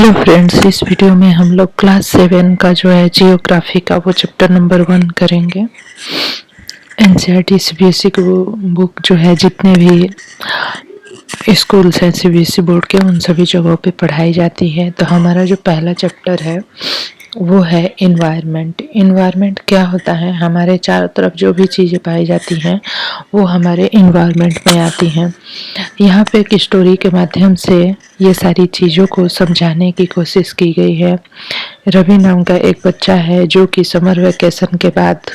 Hello friends, इस video में हम लोग क्लास 7 का जो है जियोग्राफी का वो चैप्टर नंबर 1 करेंगे। एनसीईआरटी सीबीएसई की वो बुक जो है जितने भी स्कूल्स हैं सीबीएसई बोर्ड के उन सभी जगहों पे पढ़ाई जाती है। तो हमारा जो पहला चैप्टर है वो है इन्वायरमेंट। इन्वायरमेंट क्या होता है? हमारे चारों तरफ जो भी चीज़ें पाई जाती हैं वो हमारे इन्वायरमेंट में आती हैं। यहाँ पे एक स्टोरी के माध्यम से ये सारी चीज़ों को समझाने की कोशिश की गई है। रवि नाम का एक बच्चा है जो कि समर वेकेशन के बाद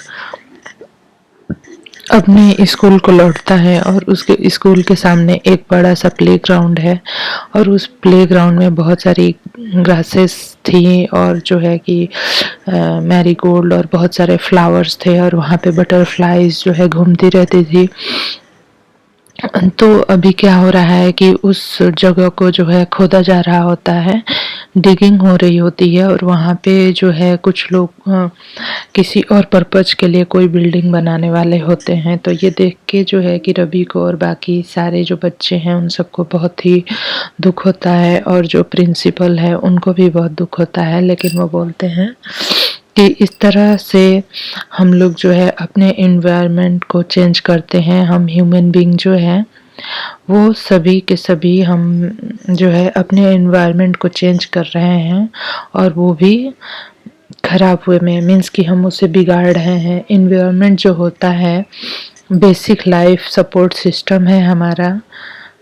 अपने स्कूल को लौटता है और उसके स्कूल के सामने एक बड़ा सा प्लेग्राउंड है और उस प्लेग्राउंड में बहुत सारी ग्रासेस थी और जो है कि मैरीगोल्ड और बहुत सारे फ्लावर्स थे और वहाँ पे बटरफ्लाईज जो है घूमती रहती थी। तो अभी क्या हो रहा है कि उस जगह को जो है खोदा जा रहा होता है, डिगिंग हो रही होती है और वहाँ पे जो है कुछ लोग किसी और पर्पज के लिए कोई बिल्डिंग बनाने वाले होते हैं। तो ये देख के जो है कि रवि को और बाकी सारे जो बच्चे हैं उन सबको बहुत ही दुख होता है और जो प्रिंसिपल है उनको भी बहुत दुख होता है। लेकिन वो बोलते हैं कि इस तरह से हम लोग जो है अपने एनवायरनमेंट को चेंज करते हैं। हम ह्यूमन बीइंग जो है वो सभी के सभी हम जो है अपने एनवायरनमेंट को चेंज कर रहे हैं और वो भी खराब हुए में, मीन्स कि हम उसे बिगाड़ रहे हैं। एनवायरनमेंट जो होता है बेसिक लाइफ सपोर्ट सिस्टम है हमारा।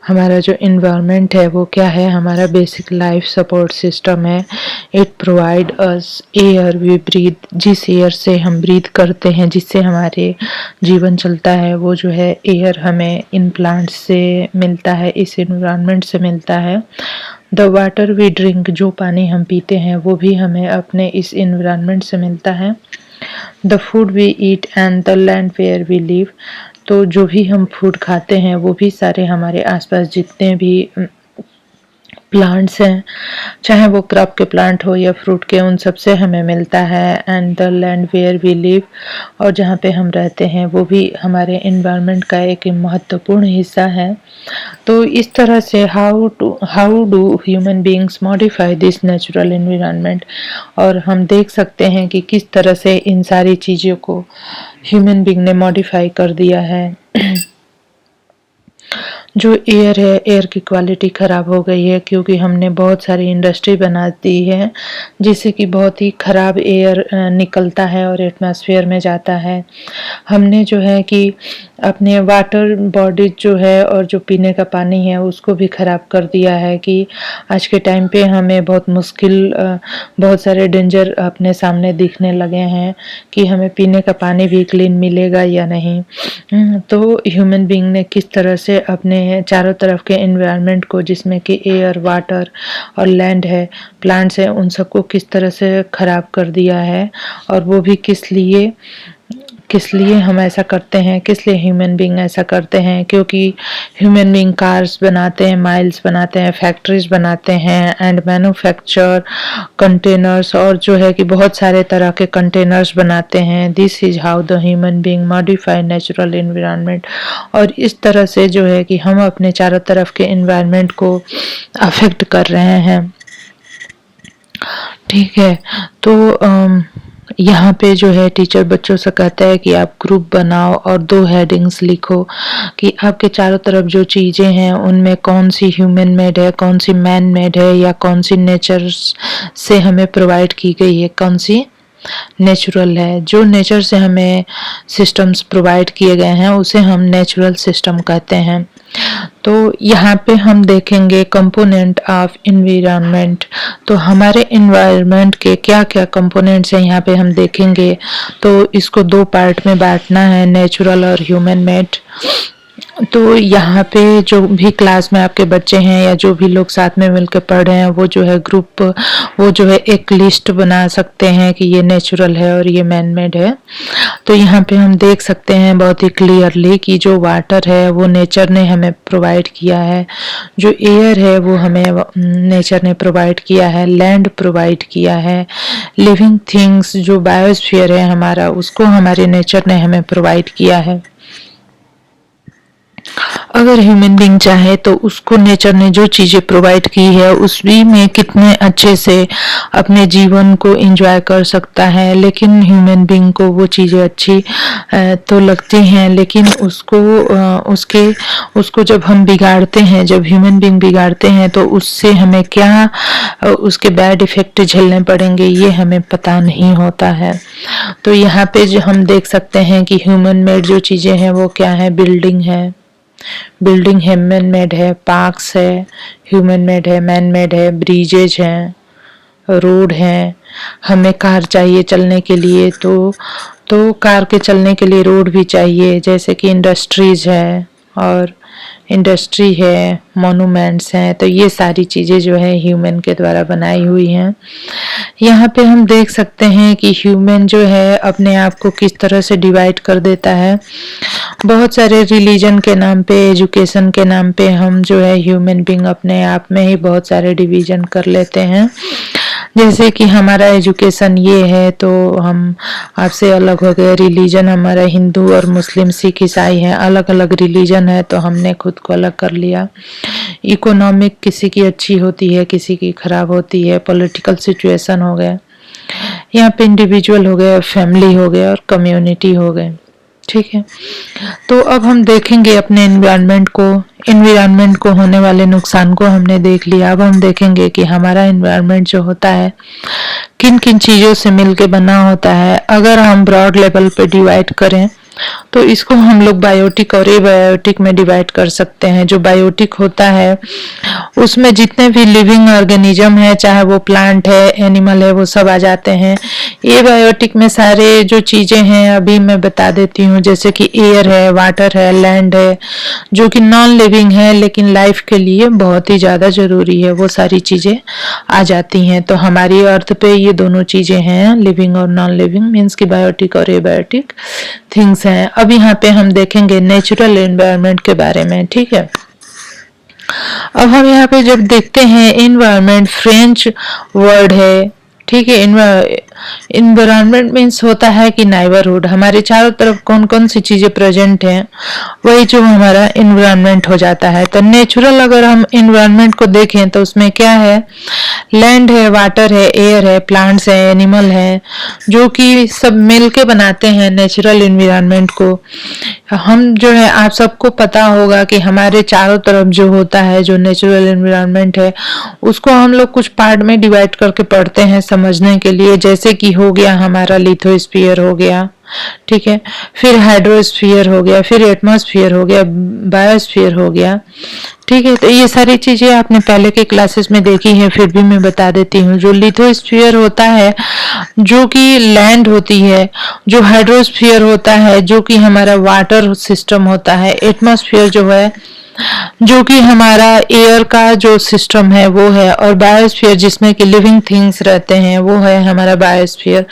हमारा जो इन्वायरमेंट है वो क्या है? हमारा बेसिक लाइफ सपोर्ट सिस्टम है। It provide us air we breathe, जिस एयर से हम ब्रीथ करते हैं, जिससे हमारे जीवन चलता है, वो जो है एयर हमें इन प्लांट्स से मिलता है, इस इन्वायरमेंट से मिलता है। द वाटर वी ड्रिंक, जो पानी हम पीते हैं वो भी हमें अपने इस इन्वायरमेंट से मिलता है। The food we eat and the land where we live, तो जो भी हम फूड खाते हैं वो भी सारे हमारे आसपास जितने भी प्लांट्स हैं, चाहे वो क्रॉप के प्लांट हो या फ्रूट के, उन सब से हमें मिलता है। And the land where we live, और जहाँ पे हम रहते हैं वो भी हमारे एनवायरनमेंट का एक महत्वपूर्ण हिस्सा है। तो इस तरह से how do human beings modify this natural environment, और हम देख सकते हैं कि किस तरह से इन सारी चीज़ों को ह्यूमन बीइंग ने मॉडिफाई कर दिया है। जो एयर है, एयर की क्वालिटी ख़राब हो गई है क्योंकि हमने बहुत सारी इंडस्ट्री बना दी है जिससे कि बहुत ही ख़राब एयर निकलता है और एटमॉस्फेयर में जाता है। हमने जो है कि अपने वाटर बॉडी जो है और जो पीने का पानी है उसको भी ख़राब कर दिया है कि आज के टाइम पे हमें बहुत मुश्किल बहुत सारे डेंजर अपने सामने दिखने लगे हैं कि हमें पीने का पानी भी क्लीन मिलेगा या नहीं। तो ह्यूमन बीइंग ने किस तरह से अपने चारों तरफ के एनवायरनमेंट को, जिसमें कि एयर, वाटर और लैंड है, प्लांट्स है, उन सबको किस तरह से ख़राब कर दिया है। और वो भी किस लिए हम ऐसा करते हैं, किस लिए ह्यूमन बीइंग ऐसा करते हैं? क्योंकि ह्यूमन बीइंग कार्स बनाते हैं, माइल्स बनाते हैं, फैक्ट्रीज बनाते हैं एंड मैन्युफैक्चर कंटेनर्स, और जो है कि बहुत सारे तरह के कंटेनर्स बनाते हैं। This is how the human being modify natural environment, और इस तरह से जो है कि हम अपने चारों तरफ के एनवायरनमेंट को अफेक्ट कर रहे हैं। ठीक है, तो यहाँ पे जो है टीचर बच्चों से कहता है कि आप ग्रुप बनाओ और 2 हेडिंग्स लिखो कि आपके चारों तरफ जो चीज़ें हैं उनमें कौन सी ह्यूमन मेड है, कौन सी मैन मेड है, या कौन सी नेचर से हमें प्रोवाइड की गई है, कौन सी नेचुरल है। जो नेचर से हमें सिस्टम्स प्रोवाइड किए गए हैं उसे हम नेचुरल सिस्टम कहते हैं। तो यहाँ पे हम देखेंगे कंपोनेंट ऑफ एनवायरनमेंट, तो हमारे एनवायरनमेंट के क्या क्या कंपोनेंट्स हैं यहाँ पे हम देखेंगे। तो इसको 2 पार्ट में बांटना है, नेचुरल और ह्यूमन मेड। तो यहाँ पे जो भी क्लास में आपके बच्चे हैं या जो भी लोग साथ में मिलकर पढ़ रहे हैं वो जो है ग्रुप, वो जो है एक लिस्ट बना सकते हैं कि ये नेचुरल है और ये मैन मेड है। तो यहाँ पे हम देख सकते हैं बहुत ही क्लियरली कि जो वाटर है वो नेचर ने हमें प्रोवाइड किया है, जो एयर है वो हमें नेचर ने प्रोवाइड किया है, लैंड प्रोवाइड किया है, लिविंग थिंग्स जो बायोस्फीयर है हमारा उसको हमारे नेचर ने हमें प्रोवाइड किया है। अगर ह्यूमन बीइंग चाहे तो उसको नेचर ने जो चीज़ें प्रोवाइड की है उसमें में कितने अच्छे से अपने जीवन को एंजॉय कर सकता है। लेकिन ह्यूमन बीइंग को वो चीज़ें अच्छी तो लगती हैं, लेकिन उसको जब हम बिगाड़ते हैं, जब ह्यूमन बीइंग बिगाड़ते हैं तो उससे हमें क्या उसके बैड इफ़ेक्ट झेलने पड़ेंगे ये हमें पता नहीं होता है। तो यहाँ पे जो हम देख सकते हैं कि ह्यूमन मेड जो चीज़ें हैं वो क्या है, बिल्डिंग ह्यूमन मेड है, पार्क्स है ह्यूमन मेड है, मैन मेड है, ब्रिजेज हैं, रोड हैं। हमें कार चाहिए चलने के लिए तो कार के चलने के लिए रोड भी चाहिए, जैसे कि इंडस्ट्रीज है और इंडस्ट्री है, मॉन्यूमेंट्स हैं। तो ये सारी चीज़ें जो है ह्यूमन के द्वारा बनाई हुई हैं। यहाँ पे हम देख सकते हैं कि ह्यूमन जो है अपने आप को किस तरह से डिवाइड कर देता है। बहुत सारे रिलीजन के नाम पे, एजुकेशन के नाम पे हम जो है ह्यूमन बीइंग अपने आप में ही बहुत सारे डिवीजन कर लेते हैं। जैसे कि हमारा एजुकेशन ये है तो हम आपसे अलग हो गए, रिलीजन हमारा हिंदू और मुस्लिम सिख ईसाई है, अलग अलग रिलीजन है तो हमने खुद को अलग कर लिया। इकोनॉमिक किसी की अच्छी होती है, किसी की खराब होती है, पॉलिटिकल सिचुएशन हो गया, यहाँ पे इंडिविजुअल हो गए, फैमिली हो गए और कम्युनिटी हो गए। ठीक है, तो अब हम देखेंगे अपने एनवायरनमेंट को होने वाले नुकसान को हमने देख लिया। अब हम देखेंगे कि हमारा एनवायरनमेंट जो होता है किन किन चीज़ों से मिलके बना होता है। अगर हम ब्रॉड लेवल पे डिवाइड करें तो इसको हम लोग बायोटिक और एबायोटिक में डिवाइड कर सकते हैं। जो बायोटिक होता है उसमें जितने भी लिविंग ऑर्गेनिज्म है, चाहे वो प्लांट है, एनिमल है, वो सब आ जाते हैं। एबायोटिक में सारे जो चीज़ें हैं अभी मैं बता देती हूँ, जैसे कि एयर है, वाटर है, लैंड है, जो कि नॉन लिविंग है लेकिन लाइफ के लिए बहुत ही ज़्यादा ज़रूरी है, वो सारी चीज़ें आ जाती हैं। तो हमारी अर्थ पे ये दोनों चीज़ें हैं, लिविंग और नॉन लिविंग, मीन्स की बायोटिक और एबायोटिक थिंग्स हैं। अब यहाँ पे हम देखेंगे नेचुरल एनवायरनमेंट के बारे में। ठीक है, अब हम यहाँ पे जब देखते हैं एनवायरनमेंट फ्रेंच वर्ड है। ठीक है, इन्वायरमेंट मीन्स होता है कि नाइबरहुड, हमारे चारों तरफ कौन कौन सी चीजें प्रेजेंट हैं वही जो हमारा इन्वायरमेंट हो जाता है। तो नेचुरल अगर हम इन्वायरमेंट को देखें तो उसमें क्या है, लैंड है, वाटर है, एयर है, प्लांट्स है, एनिमल है, जो कि सब मिल के बनाते हैं नेचुरल इन्वायरमेंट को। हम जो है, आप सबको पता होगा कि हमारे चारों तरफ जो होता है, जो नेचुरल इन्वायरमेंट है, उसको हम लोग कुछ पार्ट में डिवाइड करके पढ़ते हैं समझने के लिए। जैसे कि हो गया हमारा लिथोस्फीयर हो गया, ठीक है, फिर हाइड्रोस्फीयर हो गया, फिर एटमॉस्फेयर हो गया, बायोस्फीयर हो गया। ठीक है, तो ये सारी चीजें आपने पहले के क्लासेस में देखी हैं, फिर भी मैं बता देती हूँ। जो लिथोस्फीयर होता है जो कि लैंड होती है, जो हाइड्रोस्फीयर होता है जो कि हमारा वाटर सिस्टम होता है, एटमॉस्फेयर जो है जो कि हमारा एयर का जो सिस्टम है वो है, और बायोस्फीयर जिसमें कि लिविंग थिंग्स रहते हैं वो है हमारा बायोस्फीयर।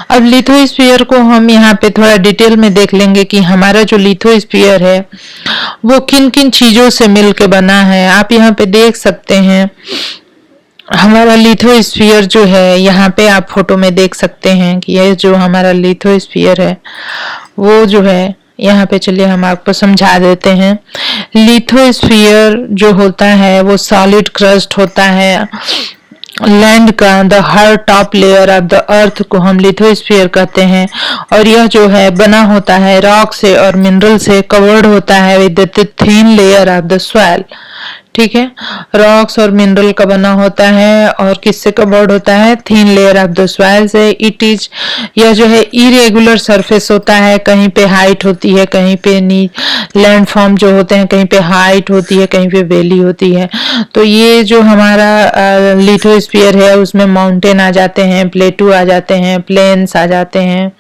अब लिथोस्फीयर को हम यहाँ पे थोड़ा डिटेल में देख लेंगे कि हमारा जो लिथोस्फीयर है वो किन किन चीजों से मिलके बना है। आप यहाँ पे देख सकते हैं हमारा लिथोस्फीयर जो है, यहाँ पे आप फोटो में देख सकते हैं कि ये जो हमारा लिथोस्फीयर है वो जो है, यहाँ पे चलिए हम आपको समझा देते हैं। लिथोस्फीयर जो होता है वो सॉलिड क्रस्ट होता है लैंड का, the her top layer of the earth को हम लिथोस्फीयर कहते हैं। और यह जो है बना होता है रॉक से और मिनरल से, कवर्ड होता है with the thin layer of the soil. ठीक है, रॉक्स और मिनरल का बना होता है और किससे कवर्ड होता है, thin layer of the soil से। इट इज, यह जो है इरेगुलर सरफेस होता है, कहीं पे हाइट होती है, कहीं पे नी लैंडफॉर्म जो होते हैं कहीं पे हाइट होती है, कहीं पे वैली होती है। तो ये जो हमारा लिथोस्फीयर है उसमें माउंटेन आ जाते हैं, प्लेटू आ जाते हैं, प्लेन्स आ जाते हैं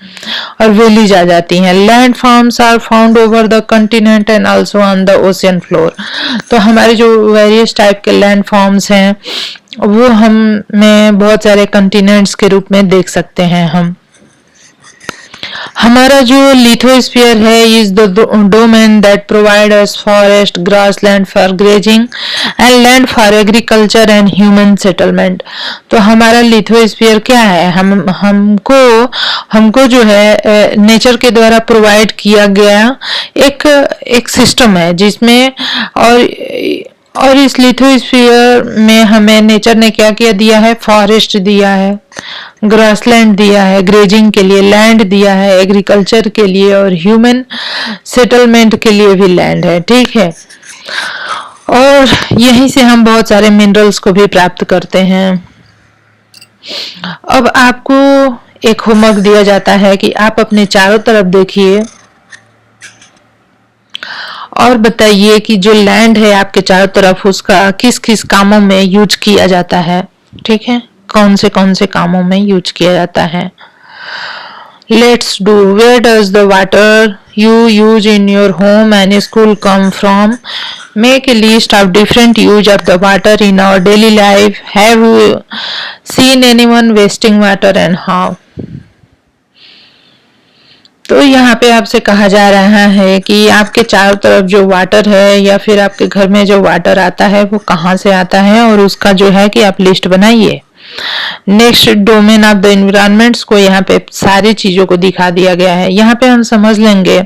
और वैलीज आ जाती हैं। Landforms are found over the continent and also on the ocean floor. तो हमारे जो वेरियस टाइप के लैंड फॉर्म्स हैं वो हम में बहुत सारे कंटिनेंट्स के रूप में देख सकते हैं हम। हमारा जो लिथोस्फीयर है is the domain that provide us forest, grassland for grazing and land for agriculture and human settlement. तो हमारा लिथोस्फीयर क्या है? हमको जो है नेचर के द्वारा प्रोवाइड किया गया एक सिस्टम है जिसमें और इस लिथोस्फीयर में हमें नेचर ने क्या क्या दिया है? फॉरेस्ट दिया है, ग्रासलैंड दिया है ग्रेजिंग के लिए, लैंड दिया है एग्रीकल्चर के लिए, और ह्यूमन सेटलमेंट के लिए भी लैंड है। ठीक है, और यहीं से हम बहुत सारे मिनरल्स को भी प्राप्त करते हैं। अब आपको एक होमवर्क दिया जाता है कि आप अपने चारों तरफ देखिए और बताइए कि जो लैंड है आपके चारों तरफ उसका किस किस कामों में यूज किया जाता है। ठीक है, कौन से कामों में यूज किया जाता है। Let's do. Where does the water you use in your home and school come from? Make a list of different use of the water in our daily life. Have you seen anyone wasting water and how? तो यहाँ पे आपसे कहा जा रहा है कि आपके चारों तरफ जो वाटर है या फिर आपके घर में जो वाटर आता है वो कहाँ से आता है, और उसका जो है कि आप लिस्ट बनाइए। Next, domain of the environments को यहाँ पे सारी चीजों को दिखा दिया गया है। यहाँ पे हम समझ लेंगे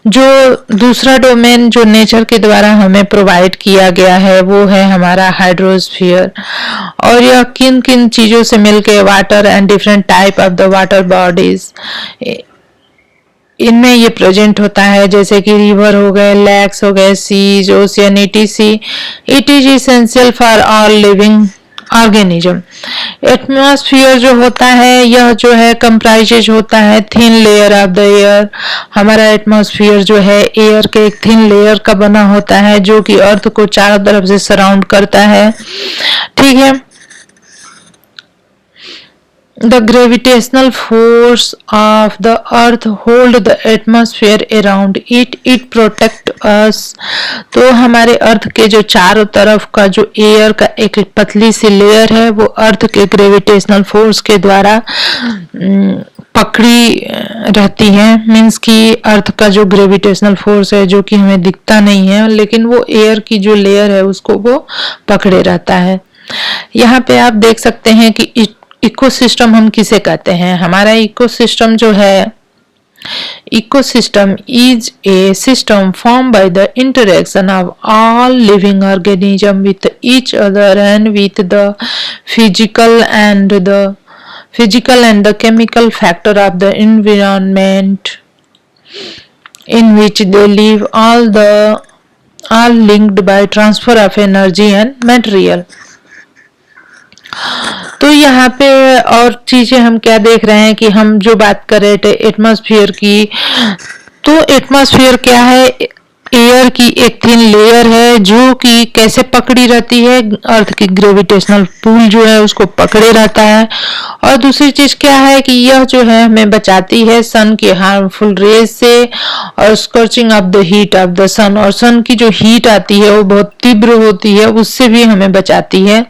जो दूसरा डोमेन जो नेचर के द्वारा हमें प्रोवाइड किया गया है वो है हमारा हाइड्रोस्फीयर, और यह किन किन चीजों से मिलके water and different type of the water bodies इनमें ये प्रेजेंट होता है, जैसे कि रिवर हो गए, लेक्स हो गए, seas, ocean, etc. It is essential for all living organism. Atmosphere जो होता है यह जो है कंप्राइजेज होता है thin layer of the air. हमारा एटमॉस्फेयर जो है एयर के एक थिन लेयर का बना होता है जो कि अर्थ को चारों तरफ से सराउंड करता है। ठीक है, The gravitational force of the earth hold the atmosphere around it. It protect us. तो हमारे अर्थ के जो चारों तरफ का जो एयर का एक पतली सी लेयर है वो अर्थ के ग्रेविटेशनल फोर्स के द्वारा पकड़ी रहती है। मीन्स कि अर्थ का जो ग्रेविटेशनल फोर्स है जो कि हमें दिखता नहीं है लेकिन वो एयर की जो लेयर है उसको वो पकड़े रहता है। यहाँ पे आप देख सकते हैं कि इकोसिस्टम हम किसे कहते हैं। हमारा इकोसिस्टम जो है, ecosystem is a system form by the interaction of all living organism with each other and with the physical and the chemical factor of the environment in which they live, all linked by transfer of energy and material. तो यहाँ पे और चीजें हम क्या देख रहे हैं कि हम जो बात कर रहे थे एटमॉस्फेयर की, तो एटमॉस्फेयर क्या है? एयर की एक थिन लेयर है जो कि कैसे पकड़ी रहती है, अर्थ की ग्रेविटेशनल पुल जो है उसको पकड़े रहता है। और दूसरी चीज क्या है कि यह जो है हमें बचाती है सन के हार्मफुल रेज से और scorching of the heat of the sun, और सन की जो हीट आती है वो बहुत तीव्र होती है उससे भी हमें बचाती है।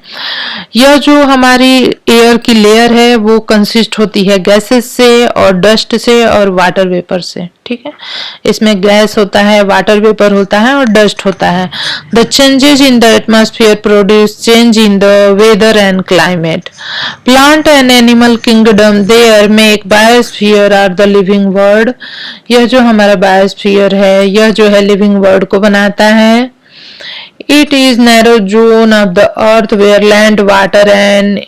यह जो हमारी एयर की लेयर है वो कंसिस्ट होती है गैसेस से और डस्ट से और वाटर वेपर से। ठीक है, इसमें गैस होता है, वाटर वेपर होता है और डस्ट होता है। The changes in the atmosphere produce change in the weather and climate. Plant and animal kingdom there make biosphere are the living world. यह जो हमारा बायोस्फीयर है यह जो है लिविंग वर्ल्ड को बनाता है। It is narrow zone of the earth where land, water and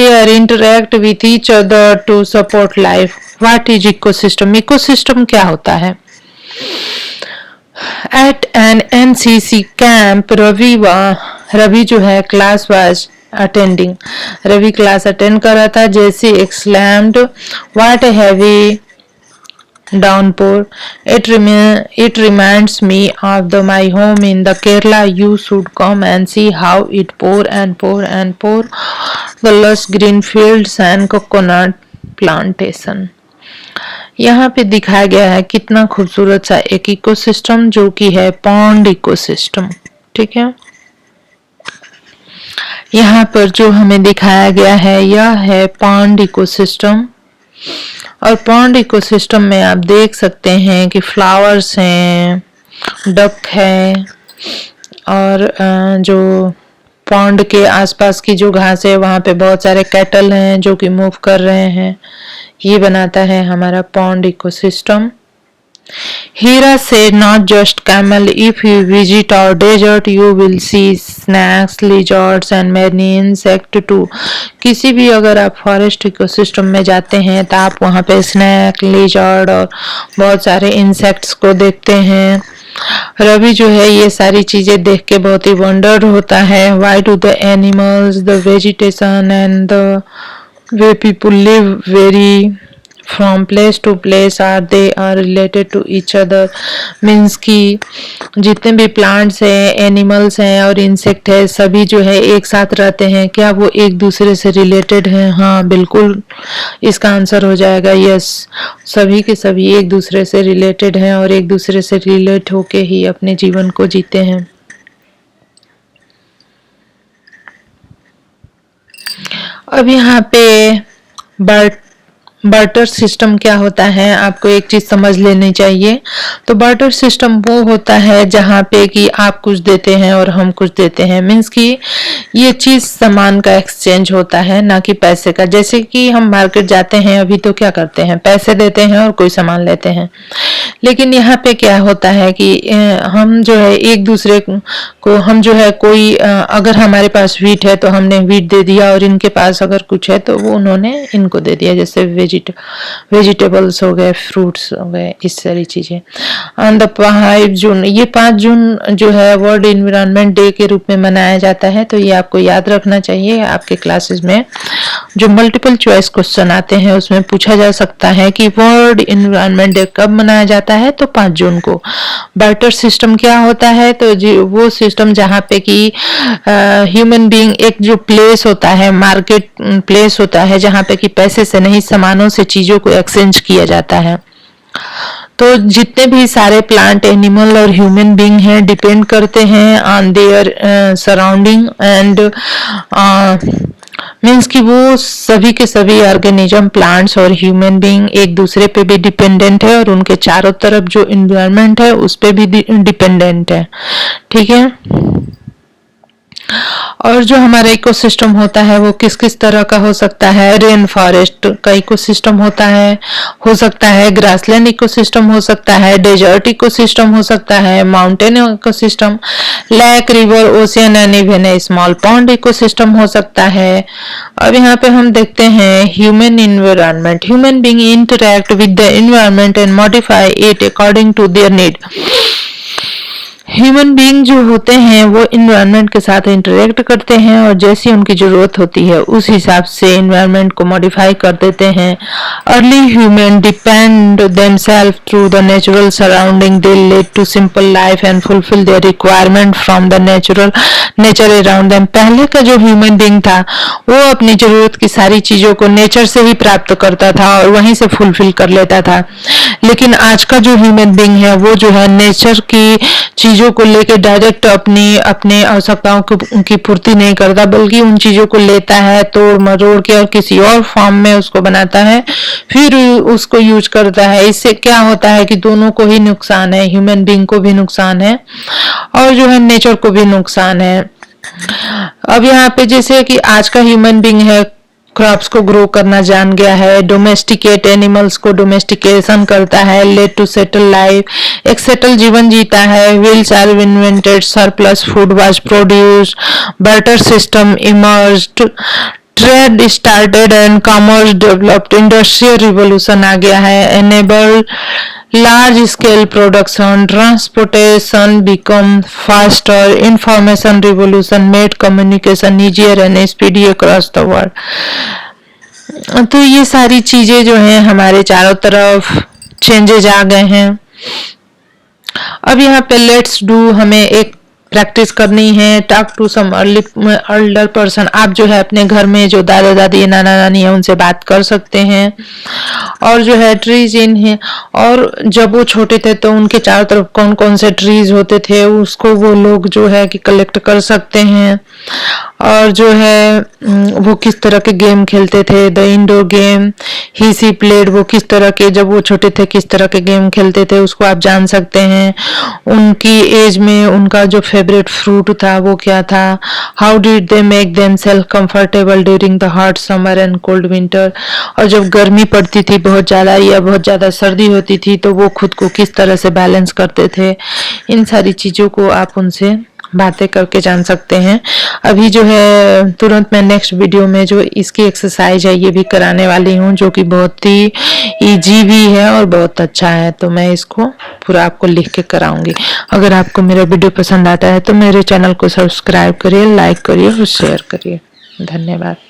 air interact with each other to support life. What is ecosystem? Ecosystem क्या होता है? At an NCC camp, Ravi जो है class was attending. Ravi class attend कर रहा था। जैसे exclaimed, what a heavy downpour. It reminds me of my home in the Kerala. You should come and see how it pour and pour and pour. The lush green fields and coconut plantation. यहाँ पे दिखाया गया है कितना खूबसूरत सा एक ecosystem जो कि है पॉन्ड इकोसिस्टम। ठीक है, यहाँ पर जो हमें दिखाया गया है यह है पॉन्ड इकोसिस्टम। और पॉन्ड इकोसिस्टम में आप देख सकते हैं कि फ्लावर्स हैं, डक है, और जो पॉन्ड के आसपास की जो घास है वहाँ पे बहुत सारे कैटल हैं जो कि मूव कर रहे हैं। ये बनाता है हमारा pond ecosystem. Hira said, not just camel. If you visit our desert, you will see snakes, lizards and many insects too. किसी भी अगर आप फॉरेस्ट इकोसिस्टम में जाते हैं तो आप वहाँ पे स्नैक, लिजर्ड और बहुत सारे इंसेक्ट्स को देखते हैं। रवि जो है ये सारी चीजें देख के बहुत ही वंडर होता है। Why do the animals, the vegetation and the way people live vary from place to place, are they are related to each other? Means कि जितने भी प्लांट्स हैं, एनिमल्स हैं और इंसेक्ट है, सभी जो है एक साथ रहते हैं, क्या वो एक दूसरे से रिलेटेड हैं? हाँ बिल्कुल, इसका आंसर हो जाएगा यस। सभी के सभी एक दूसरे से रिलेटेड हैं और एक दूसरे से रिलेट होके ही अपने जीवन को जीते हैं। अब यहाँ पे बार्टर सिस्टम क्या होता है, आपको एक चीज समझ लेनी चाहिए। तो बार्टर सिस्टम वो होता है जहाँ पे कि आप कुछ देते हैं और हम कुछ देते हैं। मीन्स कि ये चीज सामान का एक्सचेंज होता है, ना कि पैसे का। जैसे कि हम मार्केट जाते हैं अभी तो क्या करते हैं, पैसे देते हैं और कोई सामान लेते हैं। लेकिन यहाँ पे क्या होता है कि हम जो है एक दूसरे को, हम जो है कोई अगर हमारे पास वीट है तो हमने वीट दे दिया, और इनके पास अगर कुछ है तो वो उन्होंने इनको दे दिया। जैसे वेजिटेबल्स हो गए, फ्रूट्स हो गए, इस सारी चीजें। ऑन द 5 जून, ये 5 जून जो है वर्ल्ड एनवायरनमेंट डे के रूप में मनाया जाता है। तो ये आपको याद रखना चाहिए। आपके क्लासेस में जो मल्टीपल चॉइस क्वेश्चन आते हैं उसमें पूछा जा सकता है कि वर्ल्ड एनवायरनमेंट डे कब मनाया जाता है, तो 5 जून को। बार्टर सिस्टम क्या होता है, तो वो सिस्टम जहाँ पे कि ह्यूमन बीइंग, एक जो प्लेस होता है, मार्केट प्लेस होता है, जहाँ पे कि पैसे से नहीं सामानों से चीजों को एक्सचेंज किया जाता है। तो जितने भी सारे प्लांट, एनिमल और ह्यूमन बीइंग हैं डिपेंड करते हैं on their surrounding and means कि वो सभी के सभी ऑर्गेनिज्म, प्लांट्स और ह्यूमन बीइंग एक दूसरे पे भी डिपेंडेंट है और उनके चारों तरफ जो एनवायरनमेंट है उस पे भी डिपेंडेंट है। ठीक है। और जो हमारा इकोसिस्टम होता है वो किस किस तरह का हो सकता है। रेन फॉरेस्ट का इकोसिस्टम होता है, हो सकता है ग्रासलैंड इकोसिस्टम, हो सकता है डेजर्ट इकोसिस्टम, हो सकता है mountain ecosystem, lake, river, ocean and even a small pond ecosystem हो सकता है। अब यहाँ पे हम देखते हैं human environment. Human being interact with the environment and modify it according to their need. Human being जो होते हैं वो इन्वायरमेंट के साथ इंटरेक्ट करते हैं और जैसी उनकी जरूरत होती है उस हिसाब से इन्वायरमेंट को मॉडिफाई कर देते हैं। Early human depend themselves through the natural surrounding, they live to simple life and fulfil their requirement from the nature around them. पहले का जो ह्यूमन बीइंग था वो अपनी जरूरत की सारी चीजों को नेचर से ही प्राप्त करता था और वहीं से फुलफिल कर लेता था। लेकिन आज का जो ह्यूमन बीइंग है वो जो है नेचर की चीजों को लेके डायरेक्ट अपने आवश्यकताओं की पूर्ति नहीं करता, बल्कि उन चीजों को लेता है, तोड़ मरोड़ के और किसी और फॉर्म में उसको बनाता है, फिर उसको यूज करता है। इससे क्या होता है कि दोनों को ही नुकसान है, ह्यूमन बीइंग को भी नुकसान है और जो है नेचर को भी नुकसान है। अब यहाँ पे जैसे कि आज का ह्यूमन बीइंग है क्रॉप्स को ग्रो करना जान गया है, डोमेस्टिकेट एनिमल्स को डोमेस्टिकेशन करता है, लेट टू सेटल लाइफ, एक सेटल जीवन जीता है, wheels are invented, surplus food was produced, barter system emerged, trade started and commerce developed, industrial revolution आ गया है, enabled large scale production, transportation become faster, information revolution made communication easier and speedy across the world। तो ये सारी चीजें जो हैं हमारे चारों तरफ चेंजेज आ गए हैं। अब यहाँ पे लेट्स डू हमें एक प्रैक्टिस करनी है। Talk to some elder person, आप जो है अपने घर में जो दादा दादी नाना नानी है उनसे बात कर सकते हैं। और जो है ट्रीज इन है, और जब वो छोटे थे तो उनके चारों तरफ कौन कौन से ट्रीज होते थे उसको वो लोग जो है कि कलेक्ट कर सकते हैं। और जो है वो किस तरह के गेम खेलते थे, the indoor game he she played, वो किस तरह के जब वो छोटे थे किस तरह के गेम खेलते थे उसको आप जान सकते हैं। उनकी एज में उनका जो फेवरेट फ्रूट था वो क्या था। How did they make themselves comfortable during the hot summer and cold winter, और जब गर्मी पड़ती थी बहुत ज़्यादा या बहुत ज़्यादा सर्दी होती थी तो वो खुद को किस तरह से बैलेंस करते थे। इन सारी चीज़ों को आप उनसे बातें करके जान सकते हैं। अभी जो है तुरंत मैं नेक्स्ट वीडियो में जो इसकी एक्सरसाइज है ये भी कराने वाली हूँ, जो कि बहुत ही इजी भी है और बहुत अच्छा है। तो मैं इसको पूरा आपको लिख के कराऊंगी। अगर आपको मेरा वीडियो पसंद आता है तो मेरे चैनल को सब्सक्राइब करिए, लाइक करिए और शेयर करिए। धन्यवाद।